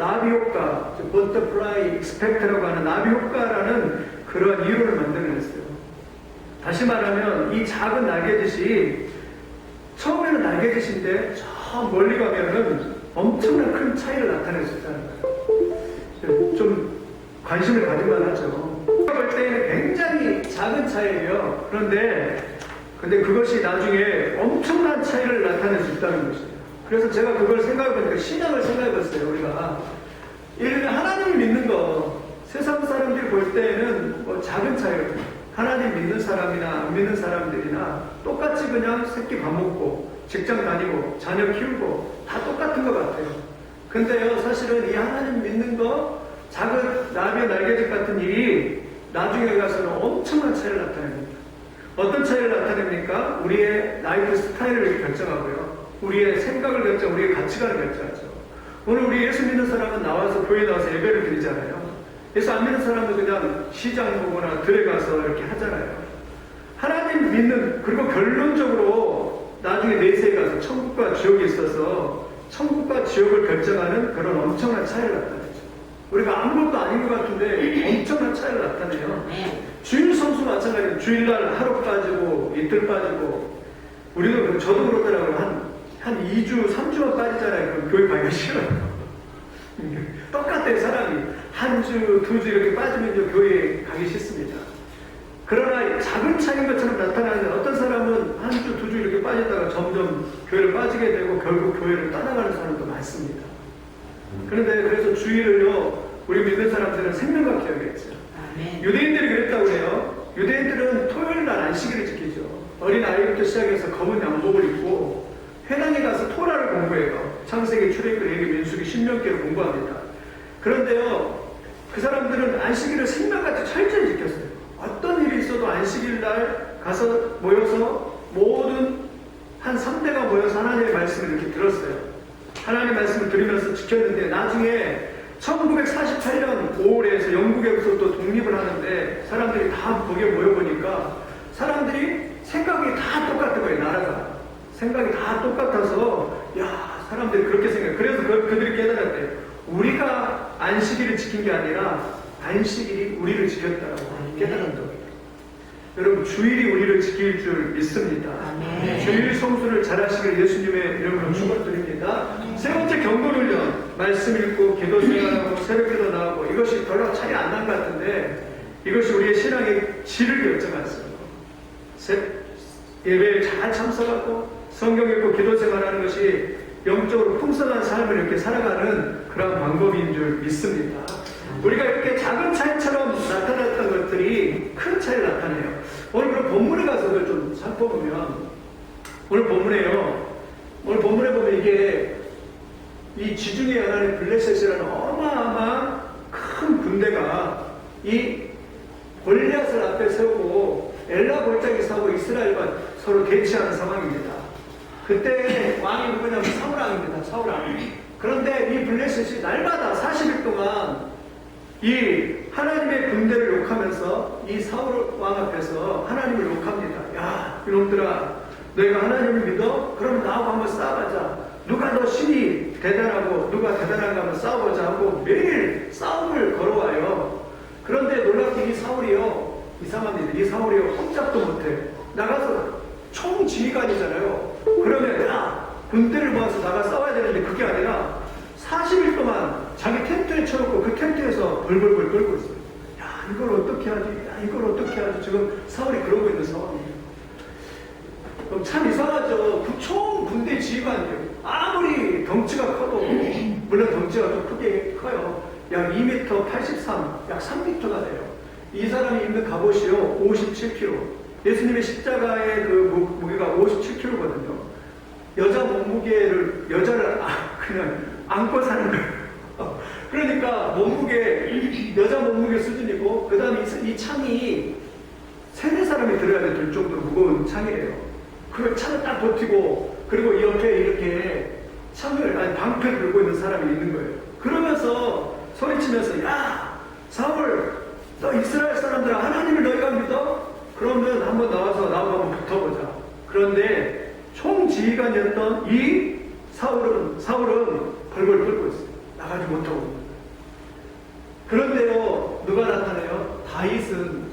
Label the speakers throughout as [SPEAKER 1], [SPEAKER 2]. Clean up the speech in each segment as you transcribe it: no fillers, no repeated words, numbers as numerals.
[SPEAKER 1] 나비 효과, 버터플라이 익스펙트라고 하는 나비 효과라는 그런 이론을 만들어냈어요. 다시 말하면 이 작은 날개짓이 처음에는 날개짓인데 저 멀리 가면은 엄청난 큰 차이를 나타낼 수 있다는 거예요. 좀 관심을 가질만 하죠. 볼 때는 굉장히 작은 차이예요. 그런데 그것이 나중에 엄청난 차이를 나타낼 수 있다는 것이에요. 그래서 제가 그걸 생각해보니까 신앙을 생각해봤어요. 우리가 예를 들면 하나님을 믿는 거, 세상 사람들이 볼 때는 뭐 작은 차이예요. 하나님 믿는 사람이나 안 믿는 사람들이나 똑같이 그냥 새끼 밥 먹고 직장 다니고 자녀 키우고 다 똑같은 것 같아요. 근데요, 사실은 이 하나님 믿는 거, 작은 나비의 날개짓 같은 일이 나중에 가서는 엄청난 차이를 나타냅니다. 어떤 차이를 나타냅니까? 우리의 라이프 스타일을 결정하고요. 우리의 생각을 결정, 우리의 가치관을 결정하죠. 오늘 우리 예수 믿는 사람은 나와서 교회 나와서 예배를 드리잖아요. 예수 안 믿는 사람은 그냥 시장 보거나 들에 가서 이렇게 하잖아요. 하나님 믿는, 그리고 결론적으로 나중에 내세에 가서 천국과 지옥이 있어서 천국과 지옥을 결정하는 그런 엄청난 차이를 나타내죠. 우리가 아무것도 아닌 것 같은데 엄청난 차이를 나타내요. 주일 성수 마찬가지예요. 주일날 하루 빠지고 이틀 빠지고, 우리도 저도 그렇더라고요. 한 2주, 3주만 빠지잖아요. 그럼 교회 가기가 싫어요. 똑같아요, 사람이. 한 주, 2주 이렇게 빠지면 이제 교회에 가기 싫습니다. 그러나 작은 차이인 것처럼 나타나는데 어떤 사람은 한 주, 2주 이렇게 빠지다가 점점 교회를 빠지게 되고 결국 교회를 떠나가는 사람도 많습니다. 그런데 그래서 주일을요, 우리 믿는 사람들은 생명과 기억했죠. 유대인들이 그랬다고 해요. 유대인들은 토요일 날 안식일을 지키죠. 어린 아이부터 시작해서 검은 양복을 입고 회당에 가서 토라를 공부해요. 창세기, 출애굽기, 레위기, 민수기, 신명기를 공부합니다. 그런데요, 그 사람들은 안식일을 생명같이 철저히 지켰어요. 어떤 일이 있어도 안식일 날 가서 모여서 모든 한 3대가 모여서 하나님의 말씀을 이렇게 들었어요. 하나님의 말씀을 들으면서 지켰는데 나중에 1948년 5월에서 영국에서 또 독립을 하는데 사람들이 다 거기에 모여보니까 사람들이 생각이 다 똑같은 거예요. 나라가 생각이 다 똑같아서 야, 사람들이 그렇게 생각해요. 그래서 그들이 깨달았대요. 우리가 안식일을 지킨 게 아니라 안식일이 우리를 지켰다고 깨달은 거예요. 여러분, 주일이 우리를 지킬 줄 믿습니다. 주일 성수를 잘하시길 예수님의 이름으로 축원드립니다. 세 번째, 경건훈련. 말씀 읽고 기도 생활하고 새벽기도 나오고, 이것이 별로 차이 안 난 것 같은데 이것이 우리의 신앙의 질을 결정하죠. 예배에 잘 참석하고 성경 읽고 기도 생활하는 것이 영적으로 풍성한 삶을 이렇게 살아가는 그런 방법인 줄 믿습니다. 우리가 이렇게 작은 차이처럼 나타났던 것들이 큰 차이를 나타내요. 오늘 그럼 본문에 가서도 좀 살펴보면, 오늘 본문에 보면 이게 이 지중해 연안의 블레셋이라는 어마어마한 큰 군대가 이 골리앗을 앞에 세우고 엘라 골짜기 사고 이스라엘과 서로 대치하는 상황입니다. 그때 왕이 누구냐면 사울왕입니다. 사울왕. 그런데 이 블레셋이 날마다 40일 동안 이 하나님의 군대를 욕하면서 이 사울왕 앞에서 하나님을 욕합니다. 야, 이놈들아, 너희가 하나님을 믿어? 그럼 나하고 한번 싸워보자. 누가 더 신이 대단하고 누가 대단한가 한번 싸워보자 하고 매일 싸움을 걸어와요. 그런데 놀랍게 이 사울이요, 이상합니다. 이 사울이요, 꼼짝도 못해. 나가서 총지휘관이잖아요. 그러면 야, 군대를 모아서 나가 싸워야 되는데 그게 아니라 40일 동안 자기 텐트에 쳐놓고 그 텐트에서 벌벌벌 떨고 있어요. 야, 이걸 어떻게 하지? 야, 이걸 어떻게 하지? 지금 사울이 그러고 있는 상황이에요. 참 이상하죠. 그 총 군대 지휘관이에요. 아무리 덩치가 커도, 물론 덩치가 좀 크게 커요. 약 2m 83, 약 3m가 돼요. 이 사람이 입는 갑옷이요, 57kg. 예수님의 십자가의 그 무게가 57kg거든요. 여자 몸무게를, 여자를 그냥 안고 사는 거예요. 그러니까 몸무게, 여자 몸무게 수준이고, 그 다음에 이 창이 3-4사람이 들어야 될 정도로 무거운 창이에요. 그걸 창을 딱 버티고, 그리고 이 옆에 이렇게 방패를 들고 있는 사람이 있는 거예요. 그러면서 소리치면서, 야, 사울, 너 이스라엘 사람들아, 하나님을 너희가 믿어? 그러면 한번 나와서 나하고 한번 붙어보자. 그런데 총지휘관이었던 이 사울은 벌벌 떨고 있어요. 나 가지 못하고. 그런데요, 누가 나타나요? 다윗은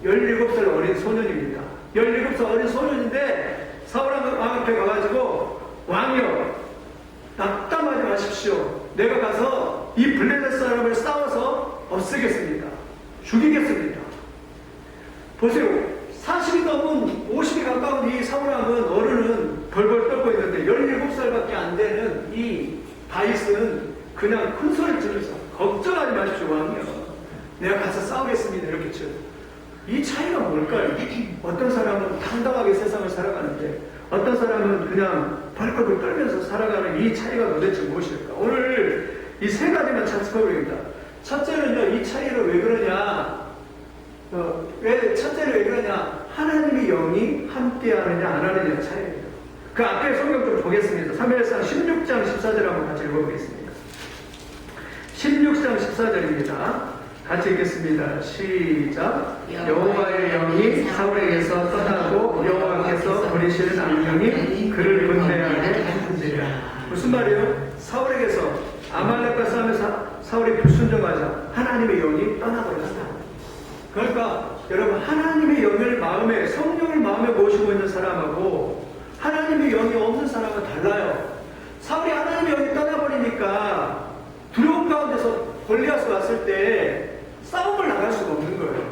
[SPEAKER 1] 17살 어린 소년입니다. 17살 어린 소년인데 사울 왕 앞에 가가지고 왕이여, 낙담하지 마십시오. 내가 가서 이 블레셋 사람을 싸워서 없애겠습니다. 죽이겠습니다. 보세요. 40이 넘은 50이 가까운 이 사울 왕은 어른은 벌벌 떨고 있는데 17살밖에 안 되는 이 다윗은 그냥 큰 소리를 지르면서 걱정하지 마십시오 왕이요, 내가 가서 싸우겠습니다 이렇게 쳐요. 이 차이가 뭘까요? 어떤 사람은 당당하게 세상을 살아가는데 어떤 사람은 그냥 벌벌 떨면서 살아가는 이 차이가 도대체 무엇일까? 오늘 이 세 가지만 찾아보겠습니다. 첫째는요, 이 차이를 왜 그러냐? 첫째는 왜 그러냐? 하나님의 영이 함께하느냐 안 하느냐 차이예요. 그 앞에 성경 좀 보겠습니다. 사무엘상 16장 14절 한번 같이 읽어보겠습니다. 16장 14절입니다. 같이 읽겠습니다. 시작. 여호와의 영이 사울에게서 떠나고 여호와께서 버리시는 악령이 그를 분배하게 하시니라. 무슨 말이에요? 사울에게서 아말렉과 싸우면서 사울이 불순종하자 하나님의 영이 떠나버렸다. 그러니까 여러분, 하나님의 영을 마음에, 성령을 마음에 모시고 있는 사람하고 하나님의 영이 없는 사람은 달라요. 사울이 하나님의 영이 떠나버리니까 두려움 가운데서 골리앗이 왔을 때 싸움을 나갈 수가 없는 거예요.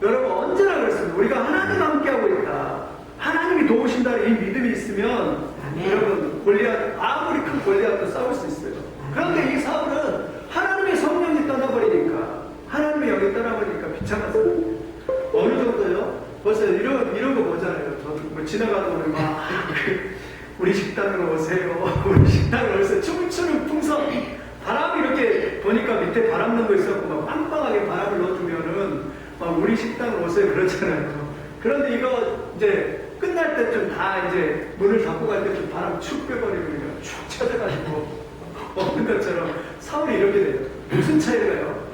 [SPEAKER 1] 여러분, 언제나 그렇습니다. 우리가 하나님 함께하고 있다, 하나님이 도우신다는 이 믿음이 있으면 여러분, 골리앗, 아무리 큰 골리앗도 싸울 수 있어요. 그런데 이 사울은 하나님의 성령이 떠나버리니까, 하나님의 영이 떠나버리니까 비참하잖아요. 어느 정도요? 벌써 이런 거 보잖아요. 저도 뭐 지나가다 보면 막 우리 식당으로 오세요. 우리 식당으로 오세요. 춤추는 풍선. 바람이 이렇게 보니까 밑에 바람 넣은 거 있었고 막 빵빵하게 바람을 넣어주면은 막 우리 식당으로 오세요 그러잖아요. 그런데 이거 이제 끝날 때쯤 다 이제 문을 닫고 갈 때쯤 바람 축 빼버리고 그냥 축 쳐져가지고 없는 것처럼 사울이 이렇게 돼요. 무슨 차이가요?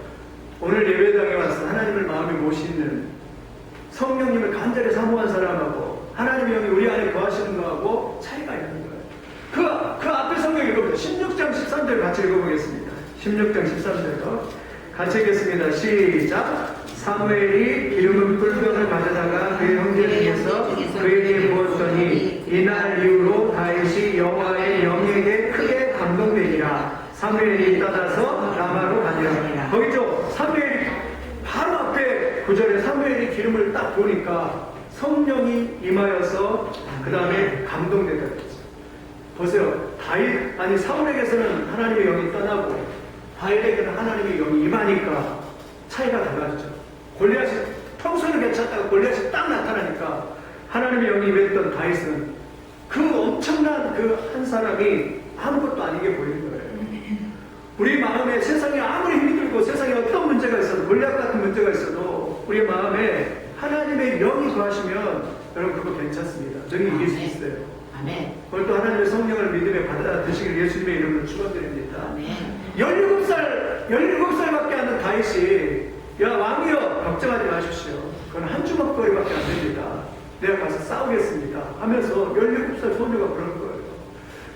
[SPEAKER 1] 오늘 예배당에 와서 하나님을 마음에 모시는, 성령님을 간절히 사모한 사람하고 하나님의 영이 우리 안에 거하시는 거하고 차이가 있는 거예요. 그 앞에 성경 읽어보세요. 16장 13절 같이 읽어보겠습니다. 16장 13절 같이 읽겠습니다. 시작. 사무엘이 기름은 뿔병을 가져다가 그의 형제 중에서 그에게 부었더니 이날 이후로 다윗이 여호와의 영에게 크게 감동되니라. 사무엘이 떠나서 라마로 가니라. 거기죠. 사무엘이 바로 앞에 구절에 사무엘이 기름을 딱 보니까 성령이 임하여서 그 다음에 감동되다. 보세요. 사울에게서는 하나님의 영이 떠나고 다윗에게는 하나님의 영이 임하니까 차이가 달라지죠. 골리앗이 평소에는 괜찮다가 골리앗이 딱 나타나니까 하나님의 영이 임했던 다윗은 그 엄청난 그 한 사람이 아무것도 아니게 보이는 거예요. 우리 마음에 세상에 아무리 힘이 들고 세상에 어떤 문제가 있어도, 골리앗 같은 문제가 있어도 우리 마음에 하나님의 영이 거하시면 여러분 그거 괜찮습니다. 능히 이길 수 있어요.
[SPEAKER 2] 아멘.
[SPEAKER 1] 그걸 또 하나님의 성령을 믿음에 받아드시길 예수님의 이름으로 축원드립니다. 17살밖에 안 된 다윗이 야 왕이여 걱정하지 마십시오. 그건 한 주먹거리밖에 안 됩니다. 내가 가서 싸우겠습니다 하면서 17살 소녀가 그런 거예요.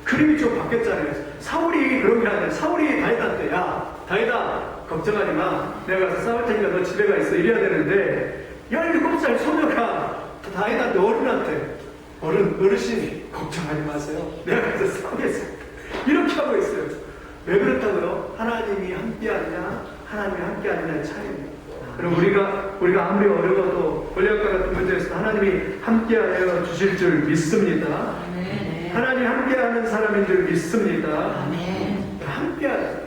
[SPEAKER 1] 그림이 좀 바뀌었잖아요. 사울이 그런 게 아니라 사울이 다윗한테 야 다윗아 걱정하지 마, 내가 가서 싸울 테니까 너 집에 가 있어 이래야 되는데 17살 소녀가 다윗한테 어르신이 걱정하지 마세요, 내가 가서 싸우겠습니다 이렇게 하고 있어요. 왜 그렇다고요? 하나님이 함께하느냐 하나님이 함께하느냐의 차이입니다. 그럼 우리가 아무리 어려워도 골리앗과 같은 문제에서 하나님이 함께하여 주실 줄 믿습니다. 하나님 함께하는 사람인 줄 믿습니다. 함께하죠.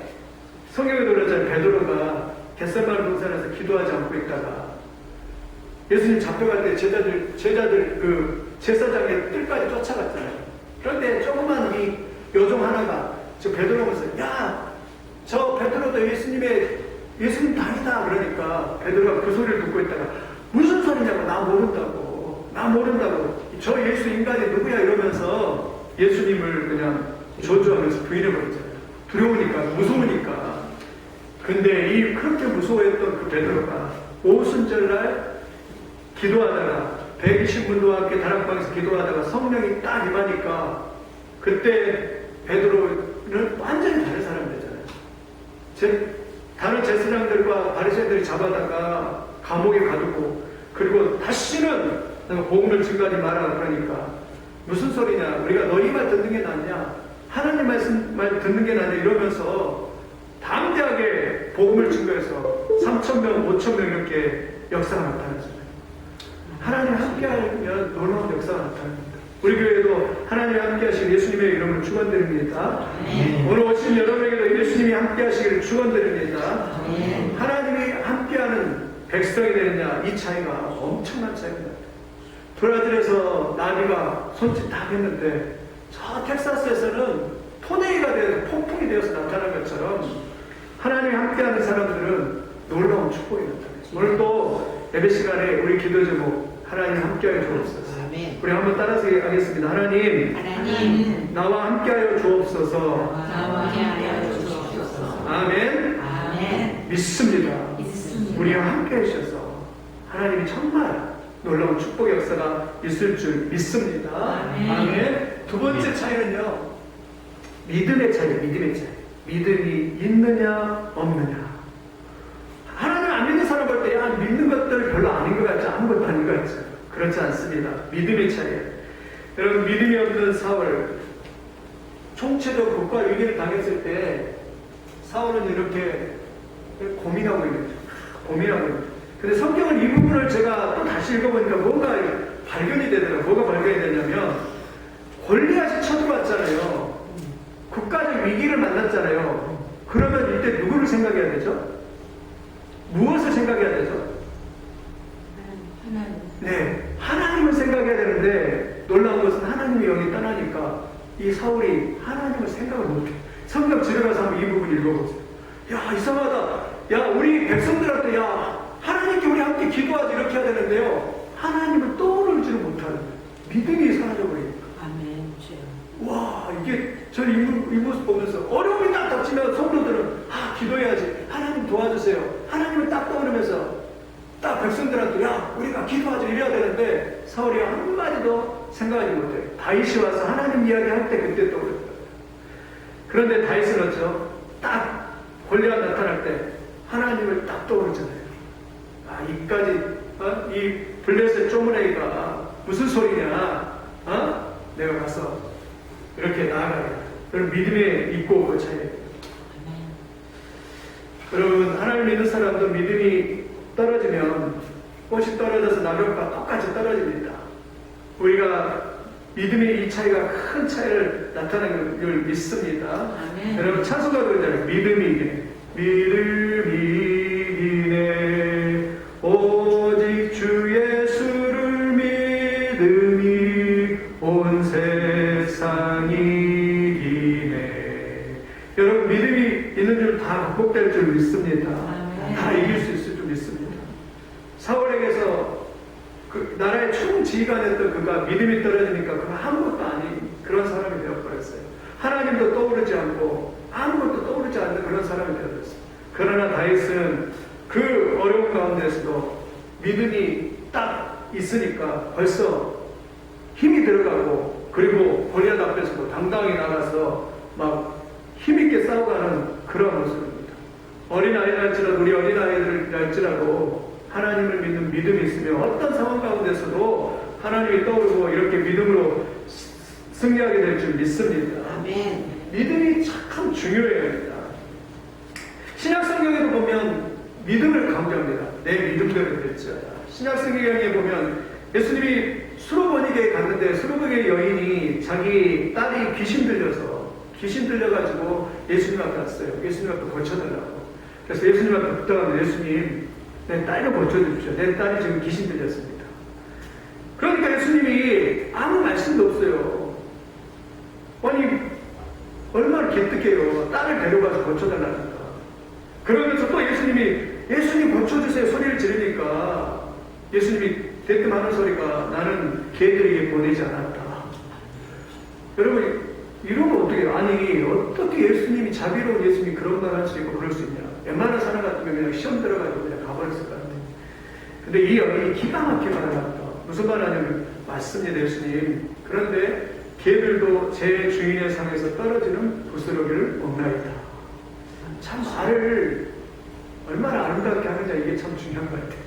[SPEAKER 1] 성경에도 그러잖아요. 베드로가 겟세마네 동산에서 기도하지 않고 있다가 예수님 잡혀갈 때 제자들 그 제사장의 뜰까지 쫓아갔잖아요. 그런데 조그만 이 여종 하나가 저 베드로 보면서 야, 저 베드로도 예수님 다니다 그러니까 베드로가 그 소리를 듣고 있다가 무슨 소리냐고, 나 모른다고 저 예수 인간이 누구야 이러면서 예수님을 그냥 저주하면서 부인해버렸잖아요. 두려우니까, 무서우니까. 근데 그렇게 무서워했던 그 베드로가 오순절날 기도하다가 120분도와 함께 다락방에서 기도하다가 성령이 딱 임하니까 그때 베드로는 완전히 다른 사람이 되잖아요. 다른 제사장들과 바리새인들이 잡아다가 감옥에 가두고, 그리고 다시는 복음을 증거하지 마라 그러니까 무슨 소리냐, 우리가 너희 말 듣는 게 낫냐, 하나님 말 듣는 게 낫냐 이러면서 담대하게 복음을 증거해서 3,000명, 5,000명 이렇게 역사가 나타났잖아요. 하나님 함께하면 놀라운 역사가 나타납니다. 우리 교회도 하나님 함께 하시길 예수님의 이름으로 축원드립니다. 오늘 오신 여러분에게도 예수님이 함께 하시기를 축원드립니다. 하나님이 함께하는 백성이 되느냐, 이 차이가 엄청난 차이입니다. 브라질에서 나비가 손짓 다 했는데 저 텍사스에서는 토네이가 되어서 폭풍이 되어서 나타난 것처럼 하나님이 함께하는 사람들은 놀라운 축복이 나타났습니다. 오늘 또 예배 시간에 우리 기도 제목 하나님 함께하여 주옵소서. 우리 한번 따라서 하겠습니다. 하나님, 나와 함께하여 주옵소서. 아멘. 믿습니다. 우리와 함께해 주셔서 하나님이 정말 놀라운 축복의 역사가 있을 줄 믿습니다. 아멘. 두 번째 차이는요, 믿음의 차이예요. 믿음의 차이. 믿음이 있느냐 없느냐. 하나님 안 믿는 사람 볼 때 믿는 것들 별로 아닌 것 같지, 아무것도 아닌 것 같죠. 그렇지 않습니다. 믿음의 차이예요. 여러분, 믿음이 없는 사울, 총체적 국가 위기를 당했을 때 사울은 이렇게 고민하고 있는 거죠. 고민하고 있는 거죠. 근데 성경을 이 부분을 제가 또 다시 읽어보니까 뭔가 발견이 되더라고요. 뭐가 발견이 되냐면, 골리앗이 쳐들어왔잖아요. 국가적 위기를 만났잖아요. 그러면 이때 누구를 생각해야 되죠? 무엇을 생각해야 되죠? 네, 하나님을 생각해야 되는데 놀라운 것은 하나님이 영이 떠나니까 이 사울이 하나님을 생각을 못해. 성경 집에 가서 한번 이 부분 읽어보세요. 야, 이상하다. 야, 우리 백성들한테 하나님께 우리 함께 기도하지 이렇게 해야 되는데요, 하나님을 떠오르지를 못하는 거예요. 믿음이 사라져버리니까.
[SPEAKER 2] 아멘.
[SPEAKER 1] 와, 이게 저는 이 모습 보면서 어려움이 딱 닥치면 성도들은 기도해야지, 하나님 도와주세요, 하나님을 딱 떠오르면서 딱 백성들한테 우리가 기도하지 이래야 되는데 사울이 한마디도 생각하지 못해요. 다윗이 와서 하나님 이야기할 때 그때 떠오르더라고요. 그런데 다윗은 어쩌? 딱 골리앗 나타날 때 하나님을 딱 떠오르잖아요. 이까지 이 블레셋 쪼무레이가 무슨 소리냐, 내가 가서 이렇게 나아가야. 그런 믿음에 있고 없고 차이예요. 여러분, 하나님 믿는 사람도 믿음이 떨어지면 꽃이 떨어져서 낙엽과 똑같이 떨어집니다. 우리가 믿음의 이 차이가 큰 차이를 나타내는 걸 믿습니다.
[SPEAKER 2] 아멘.
[SPEAKER 1] 여러분, 찬송가 그러잖아요. 믿음이 이기네. 믿음이 이기네. 오직 주 예수를 믿음이 온 세상이 이기네. 여러분, 믿음이 있는 줄 다 극복될 줄 믿습니다.
[SPEAKER 2] 아멘.
[SPEAKER 1] 다 이길 수 있을 줄 믿습니다. 사울에게서 그 나라의 총지휘관이었던 그가 믿음이 떨어지니까 그가 아무것도 아닌 그런 사람이 되어버렸어요. 하나님도 떠오르지 않고 아무것도 떠오르지 않는 그런 사람이 되어버렸어요. 그러나 다윗은 그 어려운 가운데서도 믿음이 딱 있으니까 벌써 힘이 들어가고, 그리고 골리앗 앞에서도 당당히 나가서 막 힘있게 싸워가는 그런 모습입니다. 어린아이랄지라도, 우리 어린아이들랄지라도 하나님을 믿는 믿음이 있으면 어떤 상황 가운데서도 하나님이 떠오르고 이렇게 믿음으로 승리하게 될 줄 믿습니다.
[SPEAKER 2] 아멘.
[SPEAKER 1] 믿음이 참 중요해요. 신약성경에도 보면 믿음을 강조합니다. 내 믿음대로 될지어다. 신약성경에 보면 예수님이 수로버니게에 갔는데 수로버니게 여인이 자기 딸이 귀신 들려가지고 예수님 앞에 왔어요. 예수님 앞에 고쳐달라고. 그래서 예수님 앞에 부탁하면, 예수님, 내 딸을 고쳐주십시오. 내 딸이 지금 귀신 들렸습니다. 그러니까 예수님이 아무 말씀도 없어요. 아니, 얼마나 기특해요. 딸을 데려가서 고쳐달라니까. 그러면서 또 예수님 고쳐주세요 소리를 지르니까 예수님이 대뜸 하는 소리가, 나는 개들에게 보내지 않았다. 여러분, 이러면 어떻게 해요? 아니, 어떻게 예수님이, 자비로운 예수님이 그런 말 할 수 있고 그럴 수 있냐. 웬만한 사람 같으면 그냥 시험 들어가지고 그냥 가버렸을 것 같아요. 근데 이 여인이 기가 막히게 말합니다. 무슨 말 하냐면, 맞습니다 예수님, 그런데 개들도 제 주인의 상에서 떨어지는 부스러기를 먹나이다. 참 말을 얼마나 아름답게 하느냐, 이게 참 중요한 것 같아요.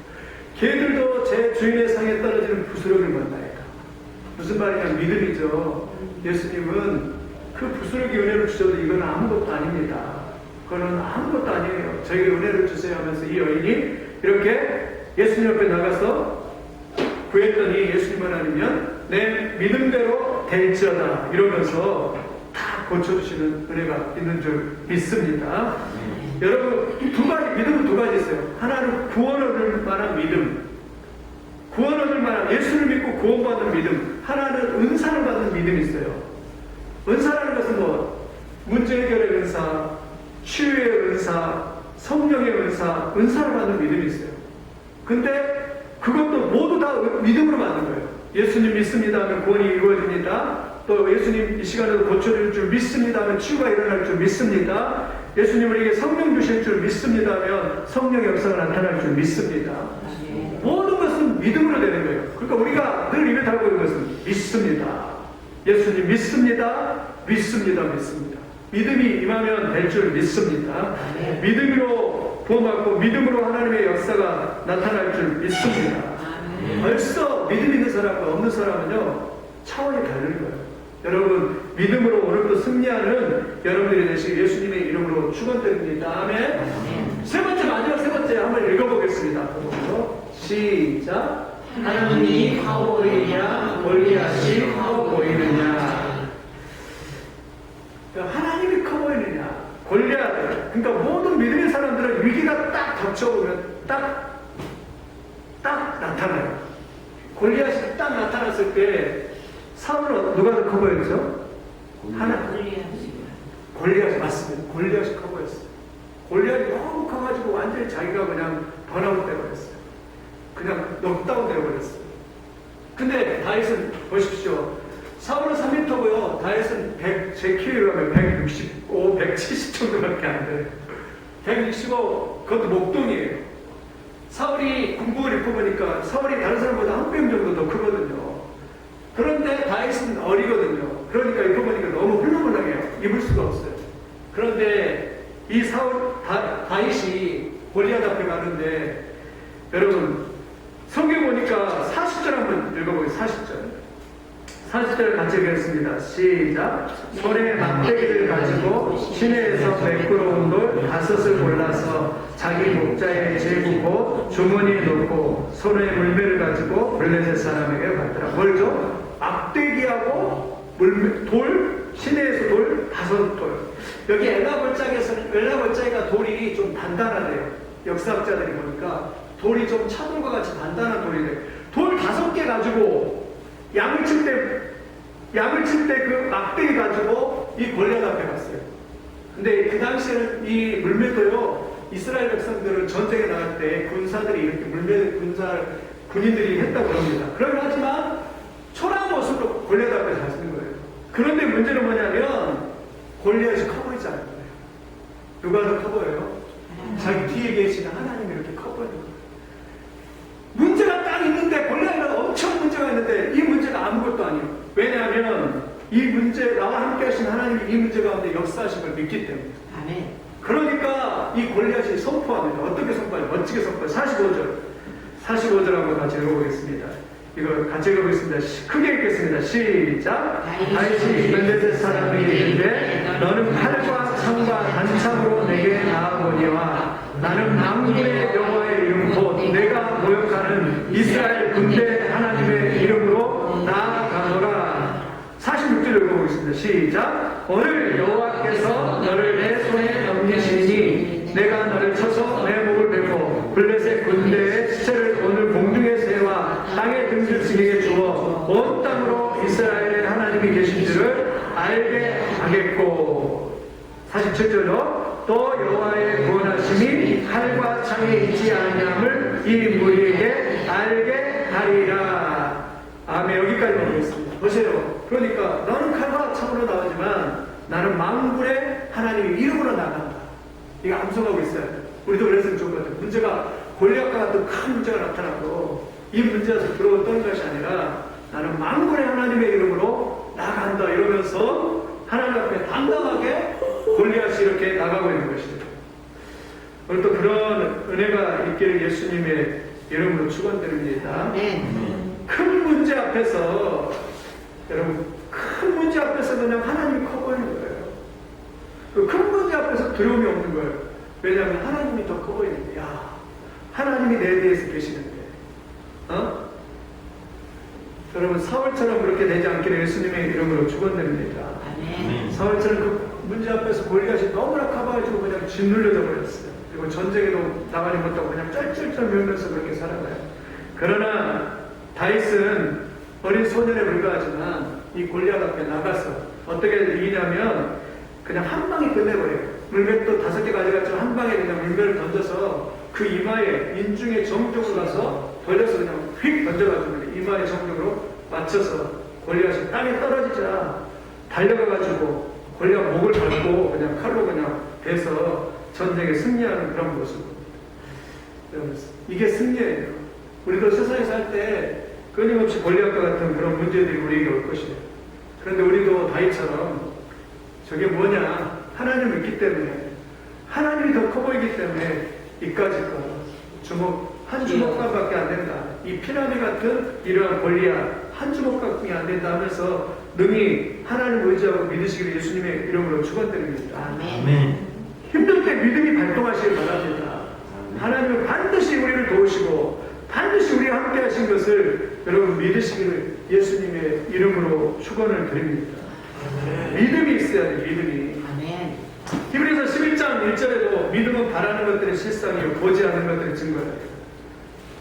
[SPEAKER 1] 개들도 제 주인의 상에 떨어지는 부스러기를 만나니까. 무슨 말이냐, 믿음이죠. 예수님은 그 부스러기 은혜를 주셔도 이건 아무것도 아닙니다. 그거는 아무것도 아니에요. 저에게 은혜를 주세요 하면서 이 여인이 이렇게 예수님 앞에 나가서 구했더니 예수님은 아니면 내 믿음대로 될지어다 이러면서 다 고쳐주시는 은혜가 있는 줄 믿습니다. 여러분, 믿음은 두 가지 있어요. 하나는 구원 얻을 만한 믿음, 구원 얻을 만한, 예수를 믿고 구원받는 믿음. 하나는 은사를 받는 믿음이 있어요. 은사라는 것은 뭐 문제 해결의 은사, 치유의 은사, 성령의 은사, 은사를 받는 믿음이 있어요. 근데 그것도 모두 다 믿음으로 받는 거예요. 예수님 믿습니다 하면 구원이 이루어집니다. 또 예수님 이 시간에도 고쳐줄 줄 믿습니다 하면 치유가 일어날 줄 믿습니다. 예수님 우리에게 성령 주실 줄 믿습니다 하면 성령의 역사가 나타날 줄 믿습니다. 모든 것은 믿음으로 되는 거예요. 그러니까 우리가 늘 입에 달고 있는 것은 믿습니다. 예수님 믿습니다. 믿습니다. 믿습니다. 믿음이 임하면 될 줄 믿습니다. 믿음으로 구원받고 믿음으로 하나님의 역사가 나타날 줄 믿습니다. 벌써 믿음 있는 사람과 없는 사람은요, 차원이 다른 거예요. 여러분, 믿음으로 오늘도 승리하는 여러분들이 되시길 예수님의 이름으로 축원드립니다. 아멘. 세 번째, 마지막 세 번째 한번 읽어보겠습니다. 시작. 하나님이 커 보이느냐, 골리앗이 커 보이느냐. 하나님이 커 보이느냐, 골리앗. 그러니까 모든 믿음의 사람들은 위기가 딱 닥쳐오면 딱 나타나요. 골리앗이 딱 나타났을 때 사울은 누가 더 커 보였죠? 골리앗이 맞습니다. 골리앗이 커 보였어요. 골리앗이 너무 커가지고 완전히 자기가 그냥 번아웃 돼버렸어요. 그냥 넉다운 되어버렸어요. 근데 다윗은 보십시오. 사울은 3m고요. 다윗은 제 키로 하면 165, 170 정도밖에 안 돼요. 165, 그것도 목동이에요. 사울이 군복을 입고 보니까 사울이 다른 사람보다 한 뼘 정도 더 크거든요. 그런데 다윗은 어리거든요. 그러니까 입고 보니까 너무 훌렁훌렁해요. 입을 수가 없어요. 그런데 이 다윗이 골리앗 앞에 가는데, 여러분, 성경 보니까 40절 한번 읽어보겠습니다. 40절 같이 읽겠습니다. 시작. 손에 막대기를 가지고 시내에서 매끄러운 돌 5을 골라서 자기 목자에 재고 주머니에 넣고 손에 물매를 가지고 블레셋 사람에게 받더라. 뭘죠? 막대기하고 돌, 시내에서 돌 5돌. 여기 엘라벌짝이가 돌이 좀 단단하대요. 역사학자들이 보니까 돌이 좀 차돌과 같이 단단한 돌이래요. 돌 5개 가지고 양을 칠 때 그 막대기 가지고 이 골리앗 앞에 갔어요. 근데 그 당시에는 이 물매도요, 이스라엘 백성들은 전쟁에 나갈 때 군사들이 이렇게 군인들이 했다고 합니다. 하지만 초라한 모습으로 골리앗 앞에 가시는 거예요. 그런데 문제는 뭐냐면 골리앗이 커 보이지 않는 거예요. 누가 더 커 보여요? 자기 뒤에 계시는 하나님이 이렇게 커 보이는 거예요. 문제가 딱 있는데, 골리앗은 엄청 문제가 있는데 이 문제가 아무것도 아니에요. 왜냐하면 이 문제, 나와 함께 하신 하나님이 이 문제 가운데 역사하신 걸 믿기 때문에.
[SPEAKER 2] 아멘.
[SPEAKER 1] 그러니까 이 골리앗이 선포합니다. 어떻게 선포해요? 멋지게 선포해요. 45절 한번 같이 읽어보겠습니다. 이거 같이 읽어보겠습니다. 크게 읽겠습니다. 시작. 다윗이 블레셋 사람에게 이르되 너는 칼과 창과 단창으로 내게 나아오니와 나는 만군의 여호와의 이름 곧 내가 모욕하는 이스라엘 군대 하나님의 이름으로 나아가노라. 46절 읽어보겠습니다. 시작. 오늘 여호와께서 너를 내 손에 넘기시니 내가 너를 쳐서 내 목을 베고 블레셋 군대의 시체를 오늘 공중의 새와 땅의 등줄승에게 주어 온 땅으로 이스라엘의 하나님이 계신 줄을 알게 하겠고. 47절로 또 여호와의 구원하심이 칼과 창에 있지 아니함을 이 무리에게 알게 하리라. 아멘. 여기까지 보겠습니다. 보세요. 그러니까 너는 칼과 창으로 나오지만 나는 만군의 하나님의 이름으로 나간다. 이거 암송하고 있어요. 우리도 그랬으면 좋을 것 같아요. 문제가 골리앗과 같은 큰 문제가 나타나고 이 문제에서 들어오던 것이 아니라 나는 만군의 하나님의 이름으로 나간다 이러면서 하나님 앞에 당당하게 골리앗이 이렇게 나가고 있는 것이죠. 오늘 또 그런 은혜가 있기를 예수님의 이름으로 축원드립니다. 큰 문제 앞에서 여러분 큰 문제 앞에서 그냥 하나님이 커 보이는 거예요. 그 큰 문제 앞에서 두려움이 없는 거예요. 왜냐하면 하나님이 더 커 보이는데, 야, 하나님이 내 뒤에서 계시는데, 여러분 사울처럼 그렇게 되지 않기를 예수님의 이름으로 축원드립니다. 사울처럼 그 문제 앞에서 골리앗이 너무나 커가지고 그냥 짓눌려져 버렸어요. 그리고 전쟁에도 나가지 못하고 그냥 쩔쩔쩔 매면서 그렇게 살아가요. 그러나 다윗은 어린 소년에 불과하지만 이 골리앗 앞에 나가서 어떻게 이기냐면 그냥 한 방에 끝내버려요. 물맷도 5개 가져갔지만 한 방에 그냥 물맷을 던져서 그 이마에 인중의 정쪽으로 가서 돌려서 그냥 휙 던져가지고 이마의 정쪽으로 맞춰서 골리앗이 땅에 떨어지자 달려가가지고 골리앗 목을 밟고 그냥 칼로 그냥 베서 전쟁에 승리하는 그런 모습. 이게 승리예요. 우리도 세상에 살 때 끊임없이 골리앗과 같은 그런 문제들이 우리에게 올 것이에요. 그런데 우리도 다윗처럼 저게 뭐냐? 하나님을 믿기 때문에, 하나님이 더 커 보이기 때문에 이까짓 거 한 주먹밥밖에 안 된다. 이 피라미 같은 이러한 골리앗 한 주먹밖에 안 된다 하면서 능히 하나님을 의지하고 믿으시기를 예수님의 이름으로 축원드립니다.
[SPEAKER 2] 아멘.
[SPEAKER 1] 힘들 때 믿음이 발동하시길 바랍니다. 하나님은 반드시 우리를 도우시고 반드시 우리와 함께 하신 것을 여러분 믿으시기를 예수님의 이름으로 축원을 드립니다. 믿음이 있어야 돼요. 믿음이. 히브리서 11장 1절에도 믿음은 바라는 것들의 실상이요 보지 않는 것들의 증거다.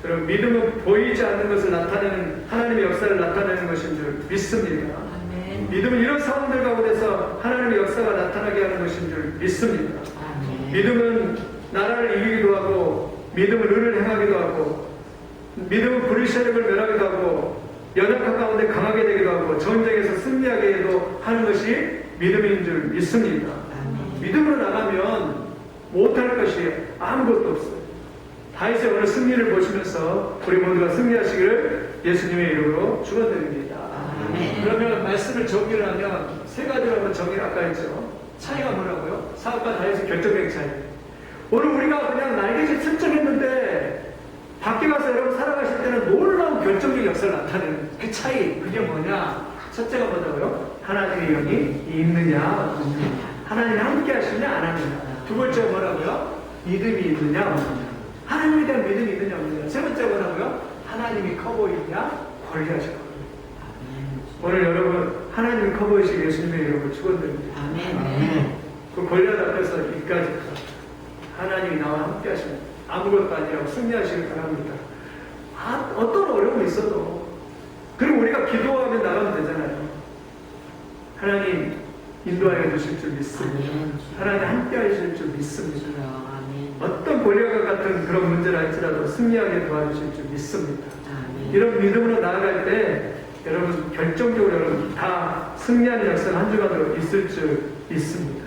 [SPEAKER 1] 여러분 믿음은 보이지 않는 것을 나타내는 하나님의 역사를 나타내는 것인 줄 믿습니다. 믿음은 이런 상황들 가운데서 하나님의 역사가 나타나게 하는 것인 줄 믿습니다. 믿음은 나라를 이기기도 하고 믿음은 의를 행하기도 하고 믿음은 불의 세력을 멸하기도 하고 연약한 가운데 강하게 되기도 하고 전쟁에서 승리하게도 하는 것이 믿음인 줄 믿습니다. 믿음으로 나가면 못할 것이 아무것도 없어요. 다윗의 오늘 승리를 보시면서 우리 모두가 승리하시기를 예수님의 이름으로 축원드립니다. 그러면 말씀을 정리를 하면 세 가지로 한번 정리를 아까 했죠. 차이가 뭐라고요? 사울과 다윗의 결정적인 차이. 오늘 우리가 그냥 날개짓 설정했는데 밖에 가서 여러분 살아가실 때는 놀라운 결정적인 역사를 나타내는 그 차이. 그게 뭐냐? 첫째가 뭐냐고요? 하나님의 영이 있느냐 없느냐. 하나님이 함께 하시느냐 안 하느냐. 두 번째가 뭐라고요? 믿음이 있느냐 없느냐. 하나님에 대한 믿음이 있느냐 없느냐. 세 번째가 뭐라고요? 하나님이 커 보이느냐 권리하시고. 오늘 여러분 하나님이 커 보이시길 예수님의 이름으로 축원드립니다. 그 권리한 앞에서 이까지 하나님이 나와 함께 하시면 아무것도 아니라고 승리하시길 바랍니다. 어떤 어려움이 있어도 그리고 우리가 기도하면 나가면 되잖아요. 하나님 인도하여 주실 줄 믿습니다. 하나님 함께 하실 줄 믿습니다. 어떤 골리앗과 같은 그런 문제를 할지라도 승리하게 도와주실 줄 믿습니다. 이런 믿음으로 나아갈 때 여러분 결정적으로 여러분 다 승리하는 역사가 한 주간으로 있을 줄 믿습니다.